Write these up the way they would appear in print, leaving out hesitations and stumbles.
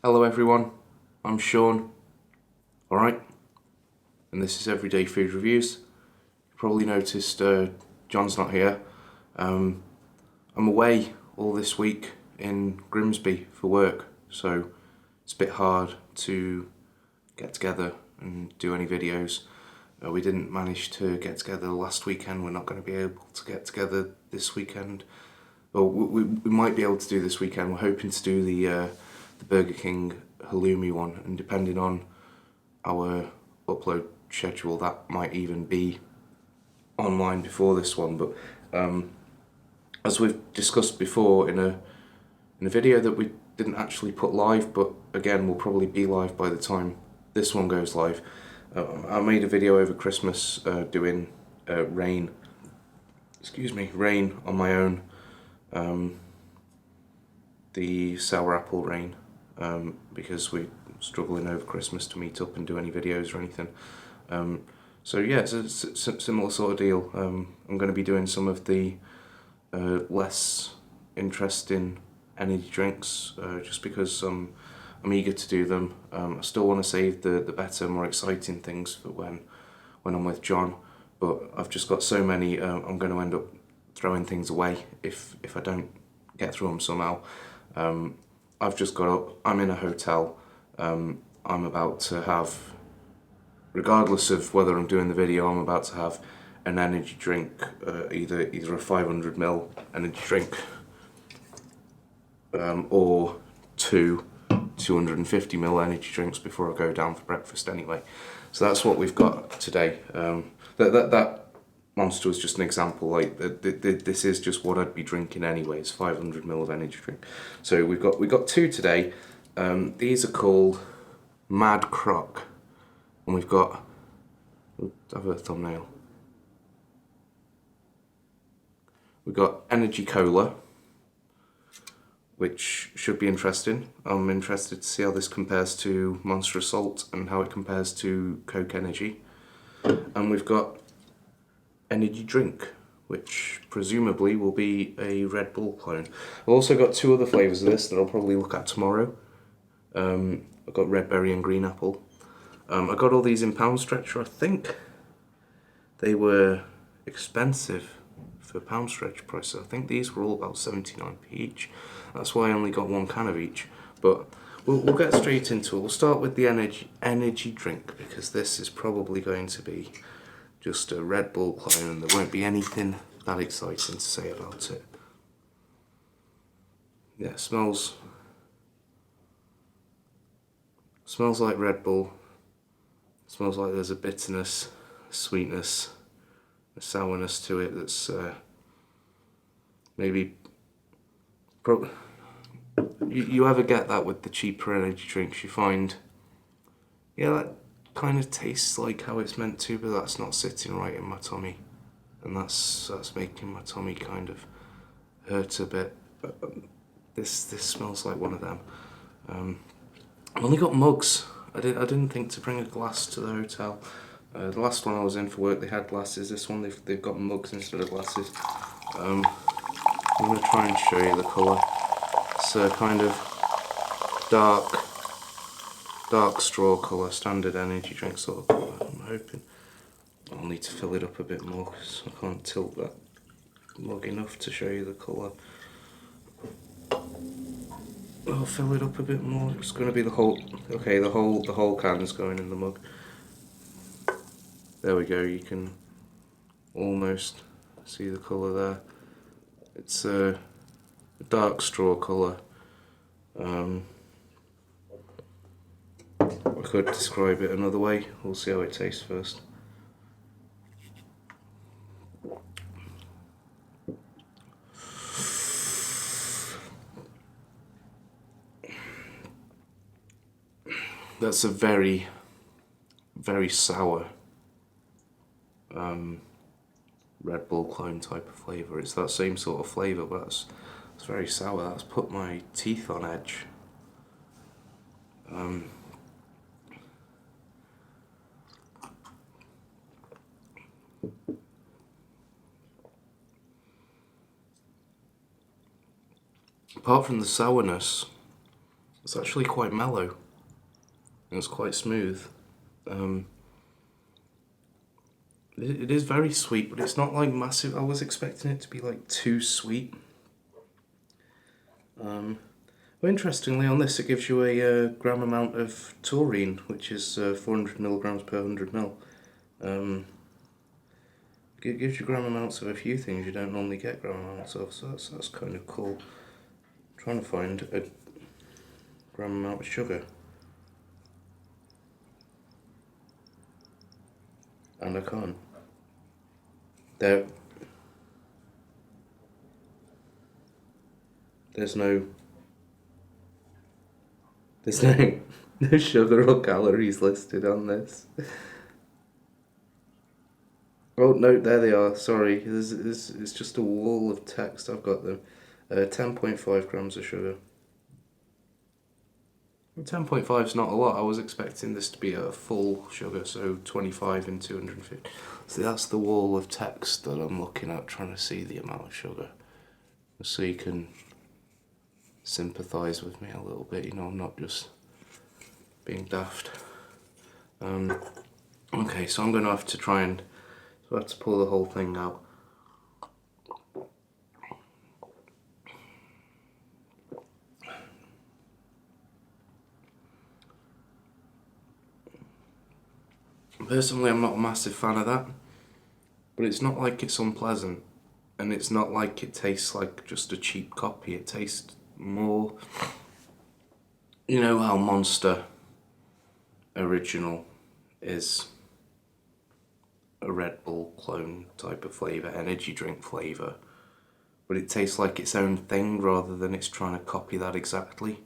Hello everyone, I'm Sean, alright, and this is Everyday Food Reviews. You probably noticed John's not here. I'm away all this week in Grimsby for work, so it's a bit hard to get together and do any videos. We didn't manage to get together last weekend, we're not going to be able to get together this weekend. Well, we might be able to do this weekend. We're hoping to do the Burger King halloumi one, and depending on our upload schedule, that might even be online before this one. But as we've discussed before in a video that we didn't actually put live, but again will probably be live by the time this one goes live. I made a video over Christmas doing rain on my own. The sour apple rain, because we're struggling over Christmas to meet up and do any videos or anything. So yeah, it's a similar sort of deal. I'm going to be doing some of the less interesting energy drinks, just because I'm eager to do them. I still want to save the better, more exciting things for when I'm with John, but I've just got so many. I'm going to end up throwing things away if I don't get through them somehow. I've just got up, I'm in a hotel, I'm about to have, regardless of whether I'm doing the video, I'm about to have an energy drink, either a 500ml energy drink, or two 250ml energy drinks before I go down for breakfast anyway. So that's what we've got today. That monster was just an example. Like this is just what I'd be drinking anyways. 500ml of energy drink. So we've got two today. These are called Mad Croc, and we've got. Have a thumbnail. We've got Energy Cola, which should be interesting. I'm interested to see how this compares to Monster Assault and how it compares to Croc Energy. And we've got Energy Drink, which presumably will be a Red Bull clone. I've also got two other flavours of this that I'll probably look at tomorrow. I've got red berry and green apple. I got all these in poundstretcher. I think they were expensive for poundstretcher prices. I think these were all about 79p each. That's why I only got one can of each. But we'll get straight into it. We'll start with the energy drink, because this is probably going to be just a Red Bull clone and there won't be anything that exciting to say about it. Yeah, it smells like Red Bull. It smells like there's a bitterness, a sweetness, a sourness to it that's maybe... You ever get that with the cheaper energy drinks? You find, yeah, that kind of tastes like how it's meant to, but that's not sitting right in my tummy, and that's making my tummy kind of hurt a bit. This smells like one of them. I've only got mugs. I didn't think to bring a glass to the hotel. The last one I was in for work, they had glasses. This one they've got mugs instead of glasses. I'm going to try and show you the colour. It's a kind of dark straw colour, standard energy drink sort of colour. I'm hoping I'll need to fill it up a bit more because I can't tilt that mug enough to show you the colour. I'll fill it up a bit more. It's going to be the whole. Okay, the whole can's going in the mug. There we go. You can almost see the colour there. It's a dark straw colour. I could describe it another way. We'll see how it tastes first. That's a very, very sour Red Bull clone type of flavour. It's that same sort of flavour, but it's very sour. That's put my teeth on edge. Apart from the sourness, It's actually quite mellow. It's quite smooth. It is very sweet, but it's not like massive. I was expecting it to be like too sweet. Well, interestingly, on this it gives you a gram amount of taurine, which is 400 milligrams per 100 ml. It gives you gram amounts of a few things you don't normally get gram amounts of, so that's kind of cool. I'm trying to find a gram amount of sugar. And I can't. There's no no sugar or calories listed on this. Oh no, there they are. Sorry, it's just a wall of text. I've got them. 10.5 grams of sugar. 10.5 is not a lot. I was expecting this to be a full sugar, so 25 and 250. So that's the wall of text that I'm looking at, trying to see the amount of sugar. So you can sympathise with me a little bit, you know, I'm not just being daft. Okay, so I'm going to have to try and, so I have to pull the whole thing out. Personally, I'm not a massive fan of that, but it's not like it's unpleasant, and it's not like it tastes like just a cheap copy. It tastes more, you know how Monster Original is a Red Bull clone type of flavour, energy drink flavour, but it tastes like its own thing rather than it's trying to copy that exactly.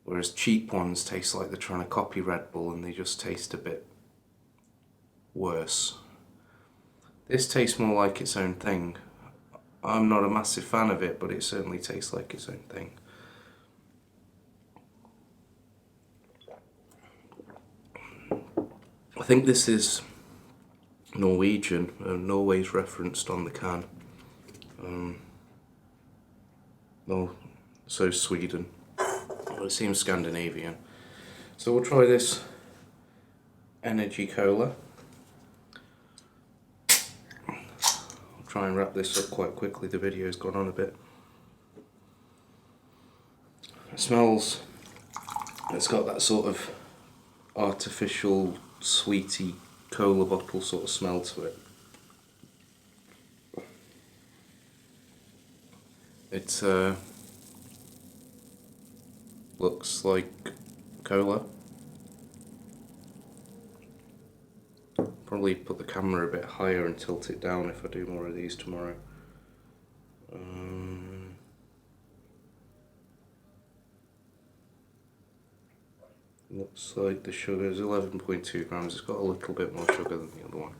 Whereas cheap ones taste like they're trying to copy Red Bull and they just taste a bit worse. This tastes more like its own thing. I'm not a massive fan of it, but it certainly tastes like its own thing. I think this is Norwegian, Norway's referenced on the can. No, so Sweden. Well, it seems Scandinavian. So we'll try this energy cola. I'll try and wrap this up quite quickly, the video's gone on a bit. It smells, it's got that sort of artificial sweety cola bottle sort of smell to it. It looks like cola. Probably put the camera a bit higher and tilt it down if I do more of these tomorrow. Looks like the sugar is 11.2 grams. It's got a little bit more sugar than the other one.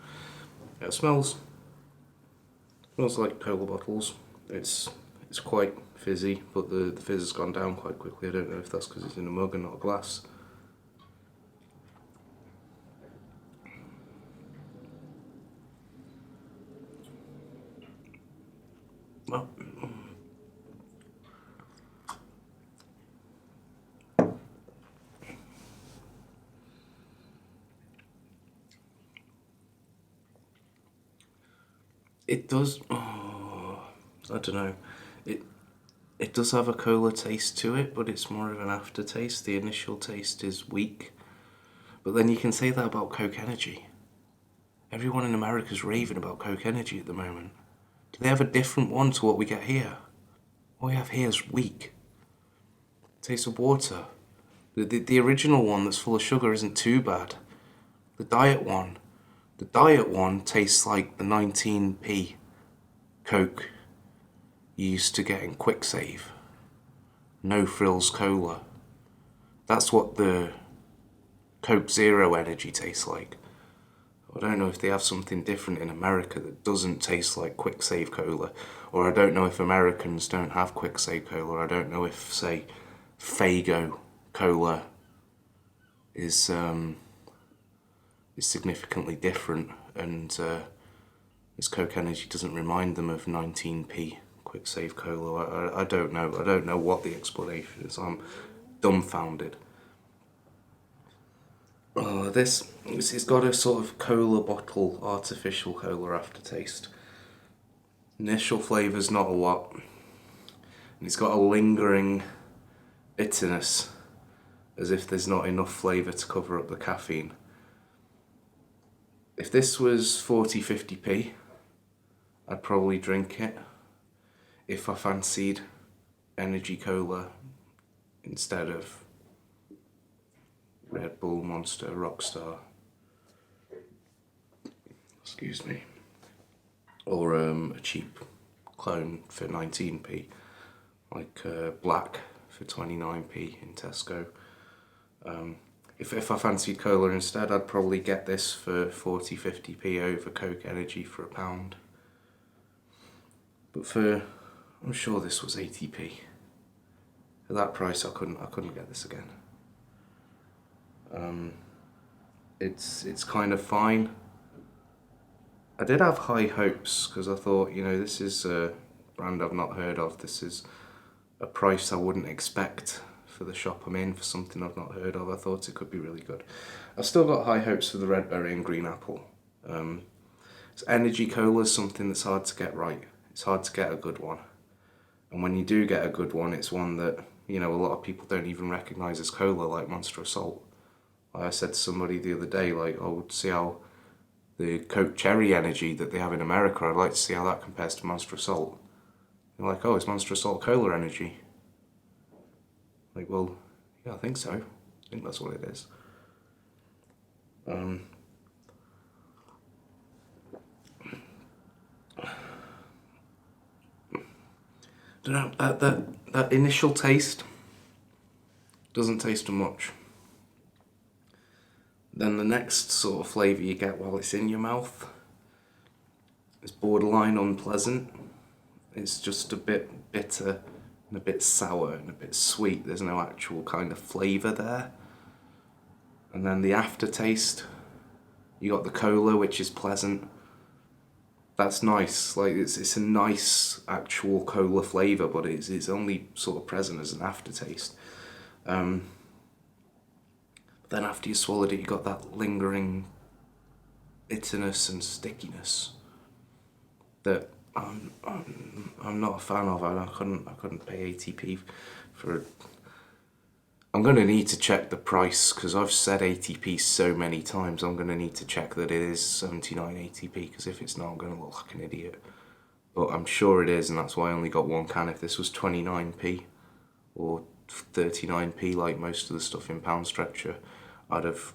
Yeah, it smells like cola bottles. It's quite fizzy, but the fizz has gone down quite quickly. I don't know if that's because it's in a mug and not a glass. Well, it does. Oh, I don't know. It does have a cola taste to it, but it's more of an aftertaste. The initial taste is weak. But then you can say that about Croc Energy. Everyone in America's raving about Croc Energy at the moment. Do they have a different one to what we get here? What we have here is weak. Taste of water. The original one that's full of sugar isn't too bad. The diet one tastes like the 19p Coke you used to get in Quick Save. No frills cola. That's what the Coke Zero Energy tastes like. I don't know if they have something different in America that doesn't taste like Quick Save Cola, or I don't know if Americans don't have Quick Save Cola. I don't know if, say, Faygo Cola is significantly different, and this Croc Energy doesn't remind them of 19p Quick Save Cola. I don't know. I don't know what the explanation is. dumbfounded. Oh, it's got a sort of cola bottle, artificial cola aftertaste. Initial flavour's not a lot. And it's got a lingering bitterness, as if there's not enough flavour to cover up the caffeine. If this was 40, 50p, I'd probably drink it. If I fancied energy cola instead of Red Bull, Monster, Rockstar, excuse me, or a cheap clone for 19p, like Black for 29p in Tesco. If I fancied cola instead, I'd probably get this for 40, 50p over Croc Energy for £1. But I'm sure this was 80p. At that price, I couldn't get this again. It's kind of fine. I did have high hopes because I thought, this is a brand I've not heard of. This is a price I wouldn't expect for the shop I'm in, for something I've not heard of. I thought it could be really good. I've still got high hopes for the red berry and green apple. So energy cola is something that's hard to get right. It's hard to get a good one. And when you do get a good one, it's one that, a lot of people don't even recognise as cola, like Monster Assault. Like I said to somebody the other day, see how the Coke Cherry Energy that they have in America, I'd like to see how that compares to Monster Assault. They're like, oh, is Monster Assault Cola Energy? Like, well, yeah, I think so. I think that's what it is. Don't know, that initial taste doesn't taste of much. Then the next sort of flavour you get while it's in your mouth is borderline unpleasant. It's just a bit bitter and a bit sour and a bit sweet. There's no actual kind of flavour there. And then the aftertaste, you got the cola, which is pleasant. That's nice. Like it's a nice actual cola flavour, but it's only sort of present as an aftertaste. Then after you swallowed it, you got that lingering bitterness and stickiness that I'm not a fan of. I couldn't pay 80p for it. I'm going to need to check the price because I've said 80p so many times. I'm going to need to check that it is 79, 80p, because if it's not, I'm going to look like an idiot. But I'm sure it is, and that's why I only got one can. If this was 29p or 39p like most of the stuff in Poundstretcher, I'd have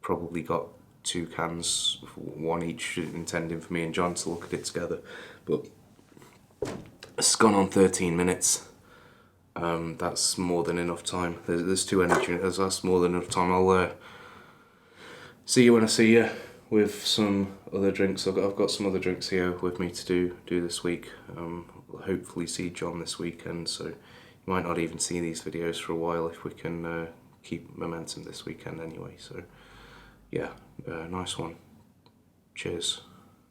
probably got 2 cans, one each, intending for me and John to look at it together. But it's gone on 13 minutes. That's more than enough time. There's 2 energy drinks. That's more than enough time. I'll see you when I see you with some other drinks. I've got some other drinks here with me to do this week. I'll hopefully see John this weekend, so you might not even see these videos for a while if we can keep momentum this weekend anyway. So yeah, nice one. Cheers.